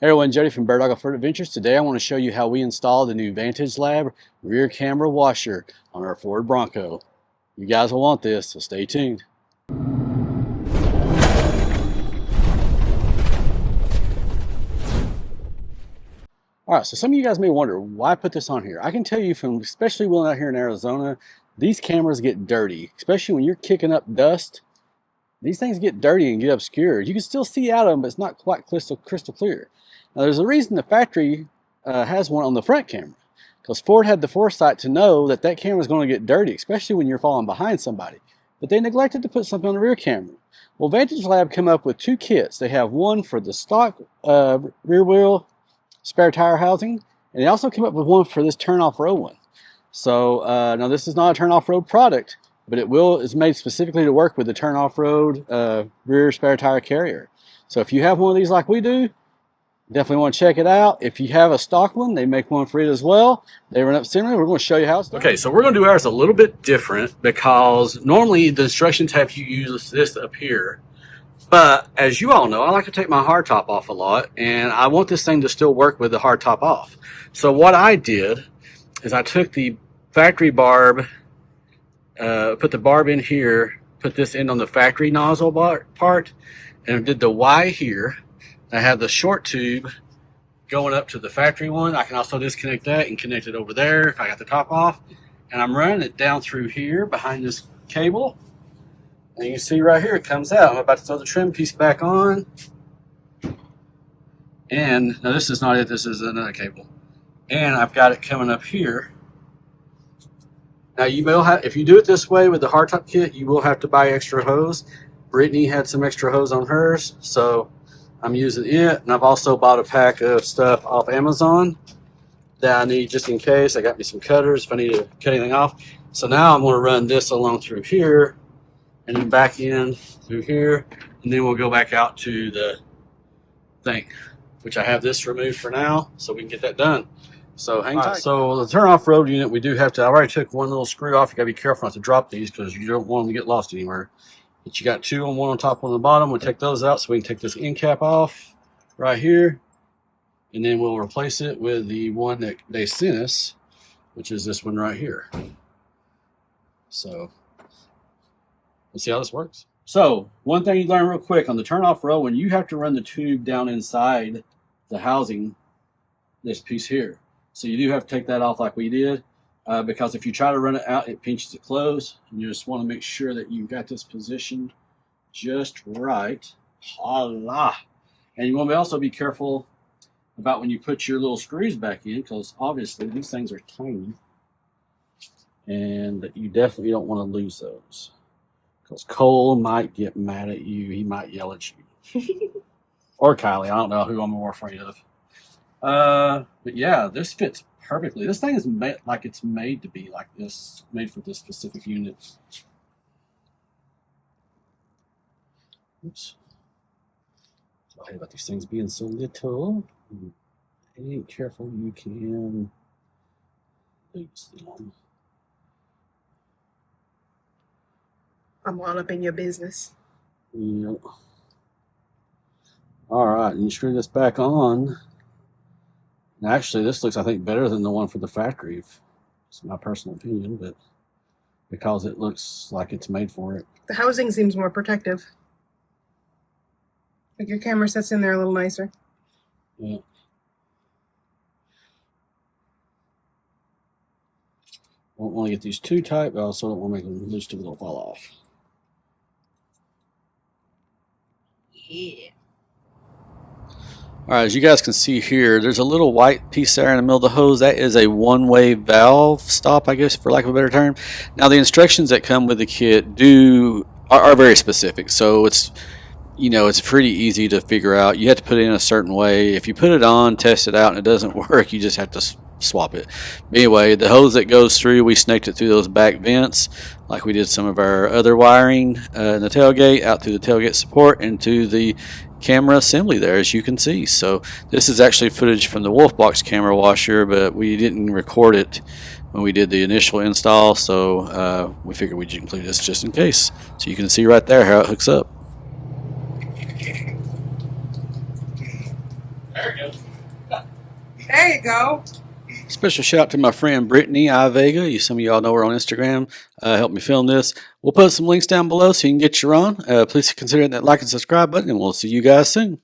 Hey everyone, Jody from Ford Adventures. Today I want to show you how we installed the new Vantage Lab rear camera washer on our Ford Bronco. You guys will want this, so stay tuned. Alright, so some of you guys may wonder why I put this on here. I can tell you from, especially when out here in Arizona, these cameras get dirty, especially when you're kicking up dust. These things get dirty and get obscured. You can still see out of them, but it's not quite crystal clear. Now, there's a reason the factory has one on the front camera, because Ford had the foresight to know that that camera is going to get dirty, especially when you're falling behind somebody. But they neglected to put something on the rear camera. Well, Vantage Lab came up with two kits. They have one for the stock rear wheel spare tire housing, and they also came up with one for this turn off-road one. So now this is not a turn off-road product, but is made specifically to work with the turn off-road rear spare tire carrier. So if you have one of these like we do, definitely want to check it out. If you have a stock one, they make one for it as well. They run up similarly. We're going to show you how it's done. Okay, so we're going to do ours a little bit different because normally the instructions have you use this up here. But as you all know, I like to take my hardtop off a lot, and I want this thing to still work with the hardtop off. So what I did is I took the factory barb, put the barb in here, put this end on the factory nozzle part, and did the Y here. I have the short tube going up to the factory one. I can also disconnect that and connect it over there if I got the top off. And I'm running it down through here behind this cable. And you can see right here it comes out. I'm about to throw the trim piece back on. And now this is not it, this is another cable. And I've got it coming up here. Now you will have, if you do it this way with the hardtop kit, you will have to buy extra hose. Brittany had some extra hose on hers, so I'm using it. And I've also bought a pack of stuff off Amazon that I need just in case. I got me some cutters if I need to cut anything off. So now I'm going to run this along through here and then back in through here, and then we'll go back out to the thing, which I have this removed for now, so we can get that done. So hang tight. So the turn off road unit, we do have to, I already took one little screw off. You gotta be careful not to drop these because you don't want them to get lost anywhere. But you got two on, one on top, one on the bottom. We'll take those out so we can take this end cap off right here, and then we'll replace it with the one that they sent us, which is this one right here. So let's see how this works. So one thing you learn real quick on the turn off row, when you have to run the tube down inside the housing, this piece here. So you do have to take that off like we did, because if you try to run it out, it pinches it closed. And you just want to make sure that you've got this positioned just right. Voila. And you want to also be careful about when you put your little screws back in, because obviously these things are tiny, and you definitely don't want to lose those. Because Cole might get mad at you. He might yell at you. Or Kylie. I don't know who I'm more afraid of. But yeah, this fits perfectly. This thing is made like it's made to be like this. Made for this specific unit. Oops. Sorry about these things being so little. If you ain't careful, you can lose them. I'm all up in your business. Yep. All right, and you screw this back on. And actually, this looks, I think, better than the one for the factory. It's my personal opinion, but because it looks like it's made for it. The housing seems more protective. Like your camera sits in there a little nicer. Yeah. I don't want to get these too tight, but I also don't want to make them loose too little fall off. Yeah. All right, as you guys can see here, there's a little white piece there in the middle of the hose. That is a one-way valve stop, I guess, for lack of a better term. Now, the instructions that come with the kit are very specific, so it's pretty easy to figure out. You have to put it in a certain way. If you put it on, test it out, and it doesn't work, you just have to swap it. Anyway, the hose that goes through, we snaked it through those back vents like we did some of our other wiring in the tailgate, out through the tailgate support into the camera assembly there, as you can see. So this is actually footage from the Wolfbox camera washer, but we didn't record it when we did the initial install, so we figured we'd include this just in case. So you can see right there how it hooks up. There it goes. There you go. Special shout out to my friend Brittany Vega. Some of y'all know her on Instagram. Helped me film this. We'll put some links down below so you can get your own. Please consider that like and subscribe button, and we'll see you guys soon.